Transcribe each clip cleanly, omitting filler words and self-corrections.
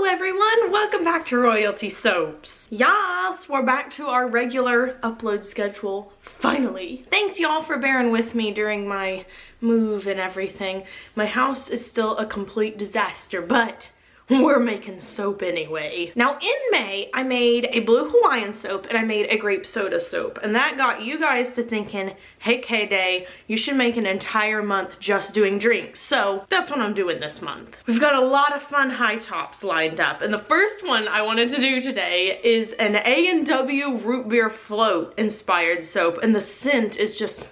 everyone, welcome back to Royalty Soaps. Yes, we're back to our regular upload schedule, finally. Thanks y'all for bearing with me during my move and everything. My house is still a complete disaster, but we're making soap anyway. Now in May, I made a blue Hawaiian soap and I made a grape soda soap. And that got you guys to thinking, hey K-Day, you should make an entire month just doing drinks. So that's what I'm doing this month. We've got a lot of fun high tops lined up. And the first one I wanted to do today is an A&W root beer float inspired soap. And the scent is just...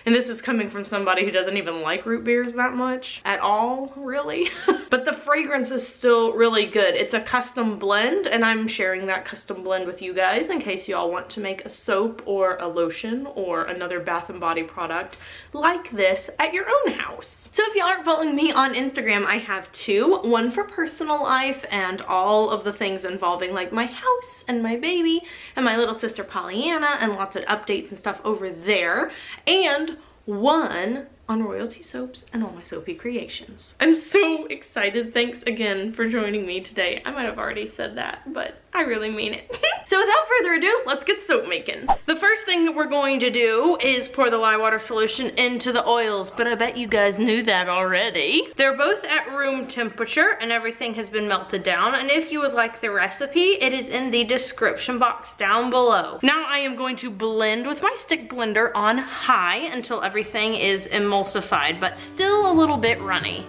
And this is coming from somebody who doesn't even like root beers that much at all, really. But the fragrance is still really good. It's a custom blend, and I'm sharing that custom blend with you guys in case y'all want to make a soap or a lotion or another Bath & Body product like this at your own house. So if y'all aren't following me on Instagram, I have two. One for personal life and all of the things involving like my house and my baby and my little sister Pollyanna and lots of updates and stuff over there. And one on Royalty Soaps and all my soapy creations. I'm so excited. Thanks again for joining me today. I might have already said that, but I really mean it. So without further ado, let's get soap making. The first thing that we're going to do is pour the Lye Water Solution into the oils, but I bet you guys knew that already. They're both at room temperature and everything has been melted down. And if you would like the recipe, it is in the description box down below. Now I am going to blend with my stick blender on high until everything is emulsified, but still a little bit runny.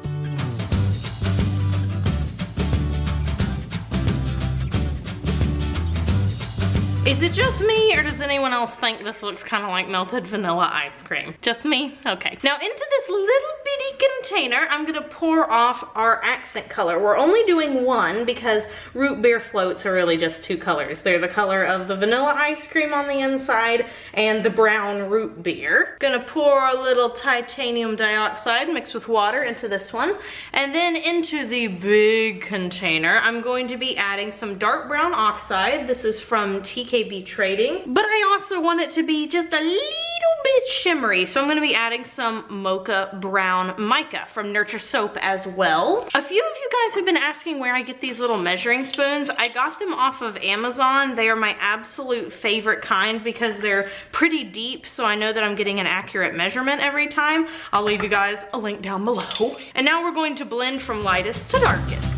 Is it just me, or does anyone else think this looks kind of like melted vanilla ice cream? Just me? Okay. Now into this little bitty container, I'm gonna pour off our accent color. We're only doing one because root beer floats are really just two colors. They're the color of the vanilla ice cream on the inside and the brown root beer. Gonna pour a little titanium dioxide mixed with water into this one. And then into the big container, I'm going to be adding some dark brown oxide. This is from TK Trading, but I also want it to be just a little bit shimmery, so I'm going to be adding some mocha brown mica from Nurture Soap as well. A few of you guys have been asking where I get these little measuring spoons. I got them off of Amazon. They are my absolute favorite kind because they're pretty deep, so I know that I'm getting an accurate measurement every time. I'll leave you guys a link down below. And now we're going to blend from lightest to darkest.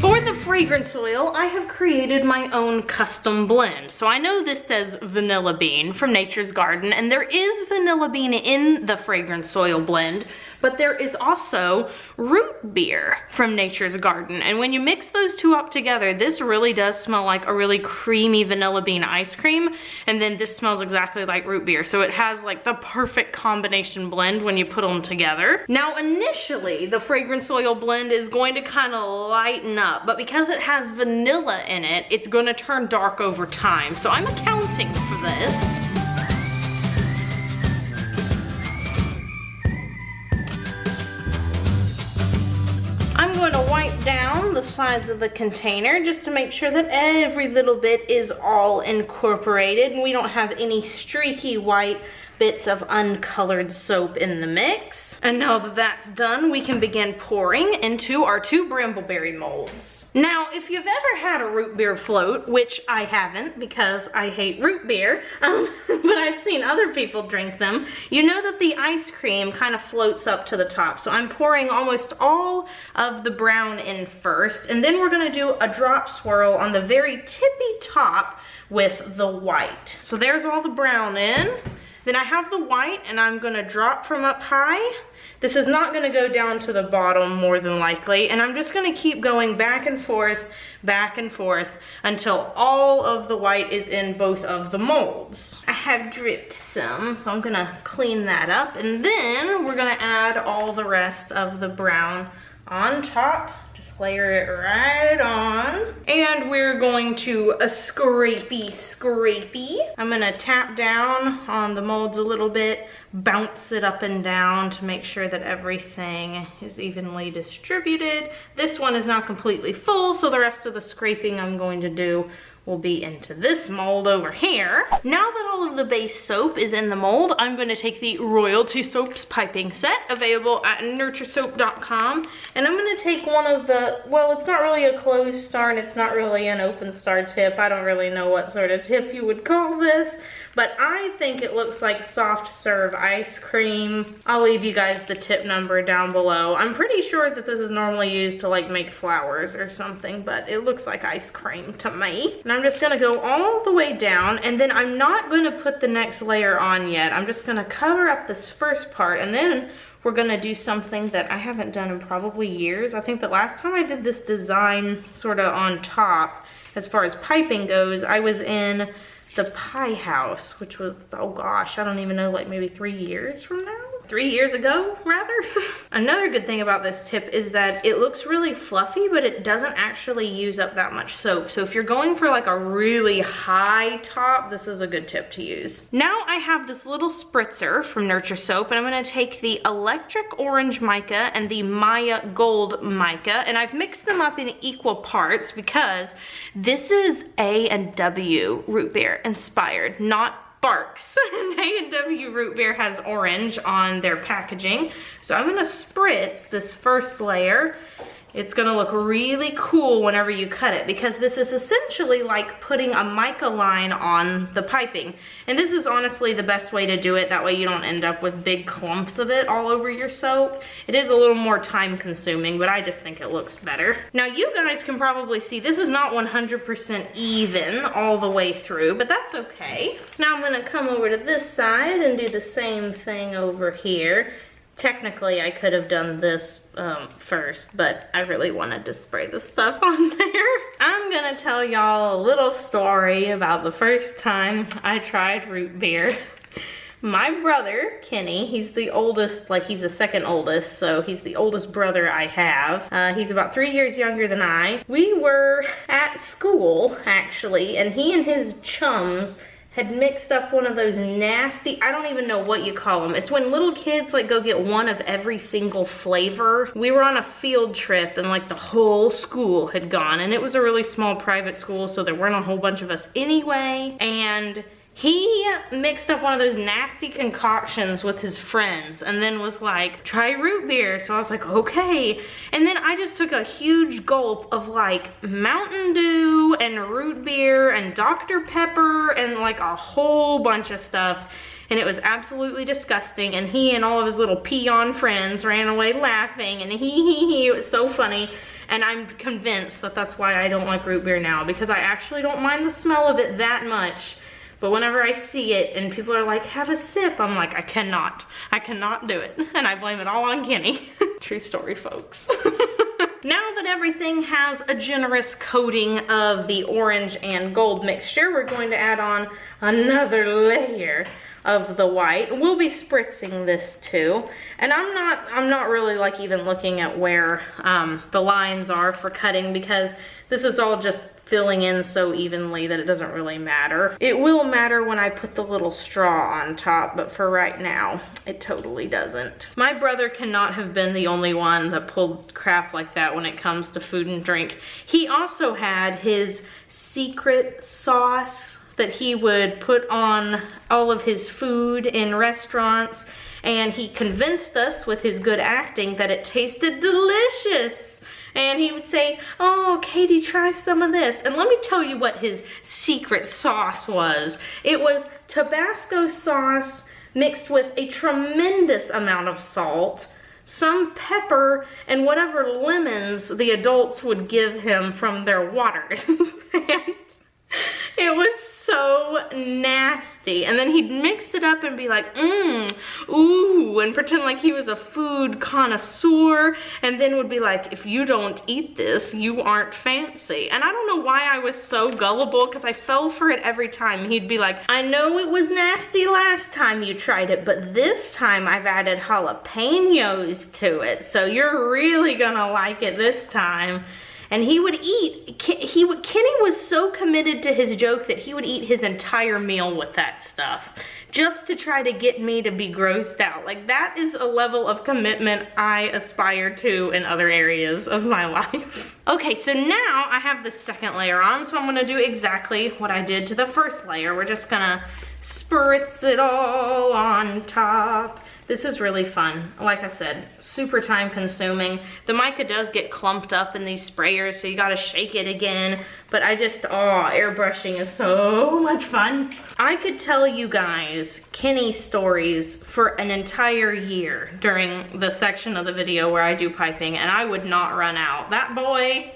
For the fragrance oil, I have created my own custom blend. So I know this says vanilla bean from Nature's Garden, and there is vanilla bean in the fragrance oil blend, but there is also root beer from Nature's Garden. And when you mix those two up together, this really does smell like a really creamy vanilla bean ice cream. And then this smells exactly like root beer. So it has like the perfect combination blend when you put them together. Now, initially, the fragrance oil blend is going to kind of lighten up, but because it has vanilla in it, it's going to turn dark over time. So I'm accounting for this. I'm going to wipe down the sides of the container just to make sure that every little bit is all incorporated and we don't have any streaky white bits of uncolored soap in the mix. And now that that's done, we can begin pouring into our two brambleberry molds. Now, if you've ever had a root beer float, which I haven't because I hate root beer, but I've seen other people drink them, you know that the ice cream kind of floats up to the top. So I'm pouring almost all of the brown in first, and then we're gonna do a drop swirl on the very tippy top with the white. So there's all the brown in. Then I have the white and I'm gonna drop from up high. This is not gonna go down to the bottom more than likely, and I'm just gonna keep going back and forth until all of the white is in both of the molds. I have dripped some, so I'm gonna clean that up, and then we're gonna add all the rest of the brown on top. Layer it right on. And we're going to scrapey. I'm gonna tap down on the molds a little bit, bounce it up and down to make sure that everything is evenly distributed. This one is not completely full, so the rest of the scraping I'm going to do will be into this mold over here. Now that all of the base soap is in the mold, I'm going to take the Royalty Soaps piping set available at nurturesoap.com, and I'm going to take one of the, well, it's not really a closed star and it's not really an open star tip. I don't really know what sort of tip you would call this, but I think it looks like soft serve ice cream. I'll leave you guys the tip number down below. I'm pretty sure that this is normally used to like make flowers or something, but it looks like ice cream to me. And I'm just gonna go all the way down, and then I'm not gonna put the next layer on yet. I'm just gonna cover up this first part, and then we're gonna do something that I haven't done in probably years. I think the last time I did this design sort of on top, as far as piping goes, I was in the pie house, which was, oh gosh, I don't even know, like maybe 3 years from now? 3 years ago, rather. Another good thing about this tip is that it looks really fluffy, but it doesn't actually use up that much soap. So if you're going for like a really high top, this is a good tip to use. Now I have this little spritzer from Nurture Soap, and I'm gonna take the Electric Orange Mica and the Maya Gold Mica, and I've mixed them up in equal parts because this is A&W root beer inspired, not Barks. And A&W root beer has orange on their packaging. So I'm gonna spritz this first layer. It's gonna look really cool whenever you cut it, because this is essentially like putting a mica line on the piping. And this is honestly the best way to do it. That way you don't end up with big clumps of it all over your soap. It is a little more time consuming, but I just think it looks better. Now you guys can probably see this is not 100% even all the way through, but that's okay. Now I'm gonna come over to this side and do the same thing over here. Technically, I could have done this first, but I really wanted to spray the stuff on there. I'm gonna tell y'all a little story about the first time I tried root beer. My brother, Kenny, he's the oldest, like he's the second oldest, so he's the oldest brother I have. He's about 3 years younger than I. We were at school, actually, and he and his chums had mixed up one of those nasty, I don't even know what you call them. It's when little kids like go get one of every single flavor. We were on a field trip and like the whole school had gone, and it was a really small private school, so there weren't a whole bunch of us anyway. And he mixed up one of those nasty concoctions with his friends and then was like, try root beer. So I was like, okay. And then I just took a huge gulp of like Mountain Dew and root beer and Dr. Pepper and like a whole bunch of stuff. And it was absolutely disgusting. And he and all of his little peon friends ran away laughing, and he, it was so funny. And I'm convinced that that's why I don't like root beer now, because I actually don't mind the smell of it that much. But whenever I see it and people are like, have a sip, I'm like, I cannot do it. And I blame it all on Kenny. True story, folks. Now that everything has a generous coating of the orange and gold mixture, we're going to add on another layer of the white. We'll be spritzing this too. And I'm not really like even looking at where the lines are for cutting, because this is all just filling in so evenly that it doesn't really matter. It will matter when I put the little straw on top, but for right now, it totally doesn't. My brother cannot have been the only one that pulled crap like that when it comes to food and drink. He also had his secret sauce that he would put on all of his food in restaurants, and he convinced us with his good acting that it tasted delicious. And he would say, oh, Katie, try some of this. And let me tell you what his secret sauce was. It was Tabasco sauce mixed with a tremendous amount of salt, some pepper, and whatever lemons the adults would give him from their water. And it was so nasty. And then he'd mix it up and be like, ooh, and pretend like he was a food connoisseur, and then would be like, if you don't eat this, you aren't fancy. And I don't know why I was so gullible, because I fell for it every time. He'd be like, I know it was nasty last time you tried it, but this time I've added jalapenos to it, so you're really gonna like it this time. And he would eat, Kenny was so committed to his joke that he would eat his entire meal with that stuff. just to try to get me to be grossed out. Like, that is a level of commitment I aspire to in other areas of my life. Okay, so now I have the second layer on, so I'm gonna do exactly what I did to the first layer. We're just gonna spritz it all on top. This is really fun. Like I said, super time consuming. The mica does get clumped up in these sprayers, so you gotta shake it again. But I just, oh, airbrushing is so much fun. I could tell you guys Kenny stories for an entire year during the section of the video where I do piping, and I would not run out. That boy,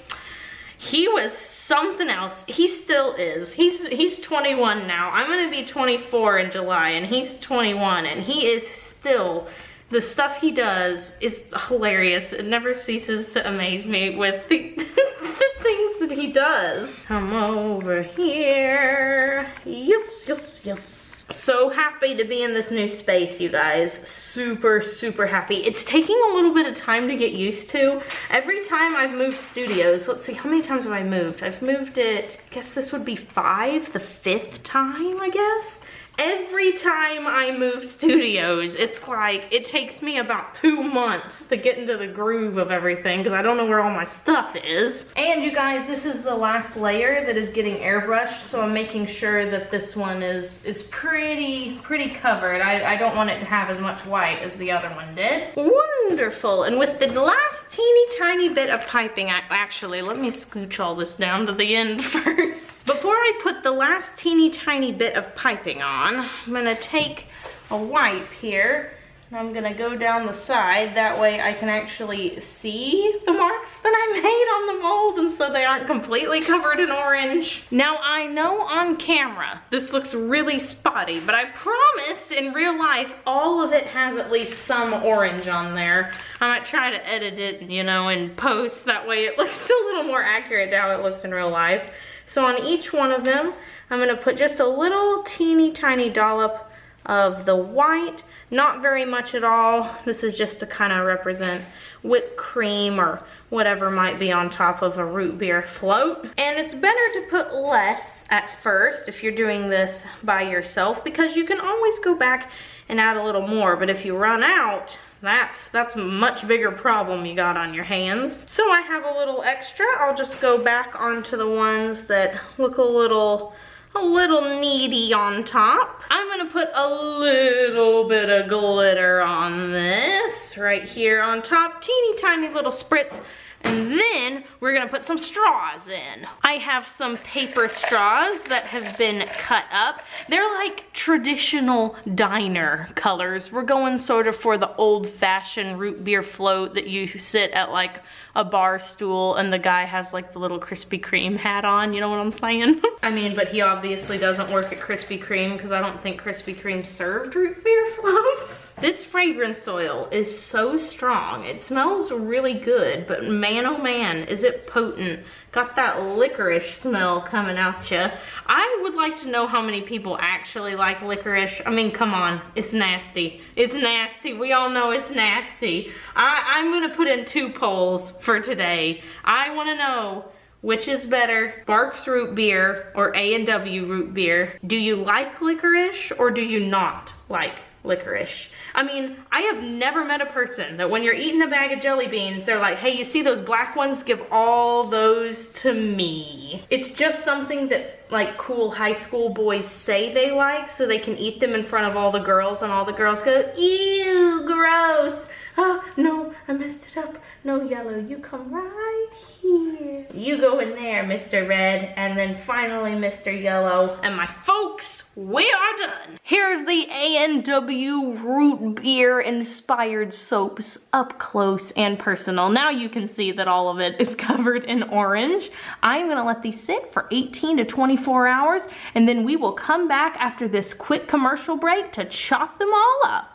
he was something else. He still is. He's 21 now. I'm gonna be 24 in July, and he's 21, and he is still, the stuff he does is hilarious. It never ceases to amaze me with the, the things that he does. Come over here. Yes, yes, yes. So happy to be in this new space, you guys. Super, super happy. It's taking a little bit of time to get used to. Every time I've moved studios, let's see, how many times have I moved? I've moved it, I guess this would be 5, the 5th time, I guess. Every time I move studios, it's like, it takes me about 2 months to get into the groove of everything because I don't know where all my stuff is. And you guys, this is the last layer that is getting airbrushed, so I'm making sure that this one is pretty covered. I don't want it to have as much white as the other one did. Wonderful. And with the last teeny tiny bit of piping, actually, let me scooch all this down to the end first. Before I put the last teeny tiny bit of piping on, I'm gonna take a wipe here and I'm gonna go down the side. That way I can actually see the marks that I made on the mold, and so they aren't completely covered in orange. Now, I know on camera this looks really spotty, but I promise in real life all of it has at least some orange on there. I might try to edit it, you know, in post. That way it looks a little more accurate to how it looks in real life. So on each one of them, I'm gonna put just a little teeny tiny dollop of the white, not very much at all. This is just to kind of represent whipped cream or whatever might be on top of a root beer float. And it's better to put less at first if you're doing this by yourself, because you can always go back and add a little more. But if you run out, that's a much bigger problem you got on your hands. So I have a little extra. I'll just go back onto the ones that look a little needy on top. I'm gonna put a little bit of glitter on this right here on top, teeny tiny little spritz. And then we're gonna put some straws in. I have some paper straws that have been cut up. They're like traditional diner colors. We're going sort of for the old-fashioned root beer float that you sit at like a bar stool and the guy has like the little Krispy Kreme hat on, you know what I'm saying? I mean, but he obviously doesn't work at Krispy Kreme because I don't think Krispy Kreme served root beer floats. This fragrance oil is so strong. It smells really good, but man oh man, is it potent. Got that licorice smell coming out ya. I would like to know how many people actually like licorice. I mean, come on, it's nasty. It's nasty, we all know it's nasty. I'm gonna put in 2 polls for today. I wanna know which is better, Barks root beer or A&W root beer. Do you like licorice or do you not like licorice? I mean, I have never met a person that when you're eating a bag of jelly beans, they're like, hey, you see those black ones? Give all those to me. It's just something that like cool high school boys say they like so they can eat them in front of all the girls and all the girls go, ew, gross. Oh, no, I messed it up. No, yellow, you come right here. You go in there, Mr. Red, and then finally Mr. Yellow. And my folks, we are done. Here's the A&W root beer inspired soaps up close and personal. Now you can see that all of it is covered in orange. I'm gonna let these sit for 18 to 24 hours, and then we will come back after this quick commercial break to chop them all up.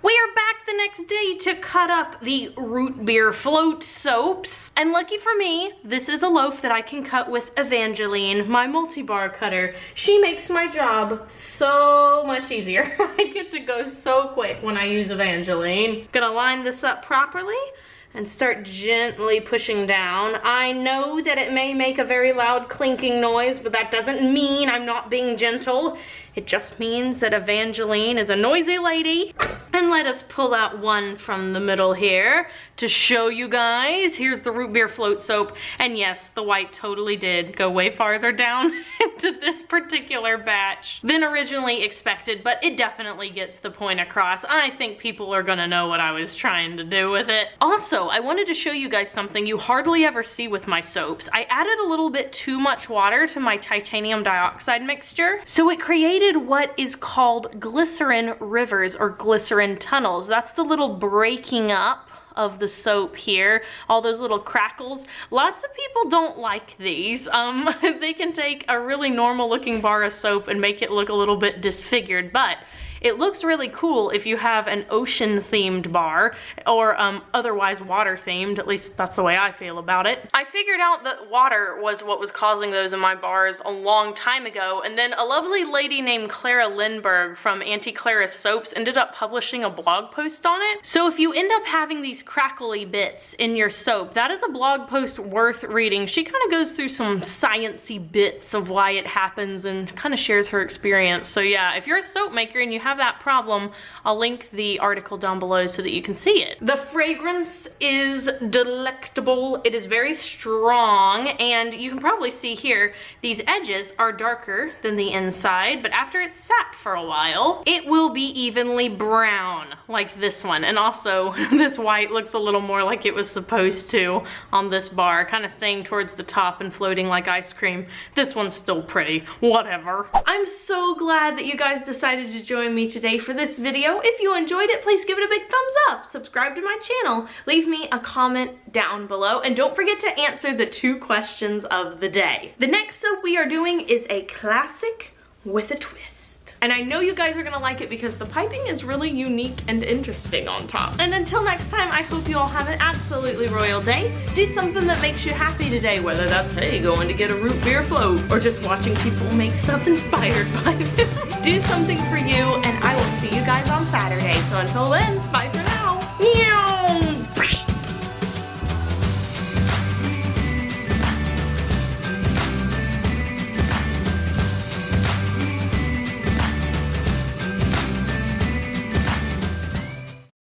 We are back the next day to cut up the root beer float soaps. And lucky for me, this is a loaf that I can cut with Evangeline, my multi-bar cutter. She makes my job so much easier. I get to go so quick when I use Evangeline. Gonna line this up properly, and start gently pushing down. I know that it may make a very loud clinking noise, but that doesn't mean I'm not being gentle. It just means that Evangeline is a noisy lady. And let us pull out one from the middle here to show you guys. Here's the root beer float soap. And yes, the white totally did go way farther down into this particular batch than originally expected, but it definitely gets the point across. I think people are gonna know what I was trying to do with it. Also, I wanted to show you guys something you hardly ever see with my soaps. I added a little bit too much water to my titanium dioxide mixture, so it created what is called Glycerin Rivers or glycerin tunnels. That's the little breaking up of the soap here, all those little crackles. Lots of people don't like these. They can take a really normal looking bar of soap and make it look a little bit disfigured, but it looks really cool if you have an ocean themed bar or otherwise water themed. At least that's the way I feel about it. I figured out that water was what was causing those in my bars a long time ago, and then a lovely lady named Clara Lindbergh from Auntie Clara's Soaps ended up publishing a blog post on it. So if you end up having these crackly bits in your soap, that is a blog post worth reading. She kind of goes through some sciencey bits of why it happens and kind of shares her experience. So yeah, if you're a soap maker and you have that problem, I'll link the article down below so that you can see it. The fragrance is delectable. It is very strong, and you can probably see here, these edges are darker than the inside, but after it's sat for a while, it will be evenly brown, like this one. And also, this white looks a little more like it was supposed to on this bar, kind of staying towards the top and floating like ice cream. This one's still pretty, whatever. I'm so glad that you guys decided to join me today for this video. If you enjoyed it, please give it a big thumbs up, subscribe to my channel, leave me a comment down below, and don't forget to answer the 2 questions of the day. The next soap we are doing is a classic with a twist. And I know you guys are gonna like it because the piping is really unique and interesting on top. And until next time, I hope you all have an absolutely royal day. Do something that makes you happy today, whether that's, hey, going to get a root beer float or just watching people make stuff inspired by them. Do something for you, and I will see you guys on Saturday. So until then,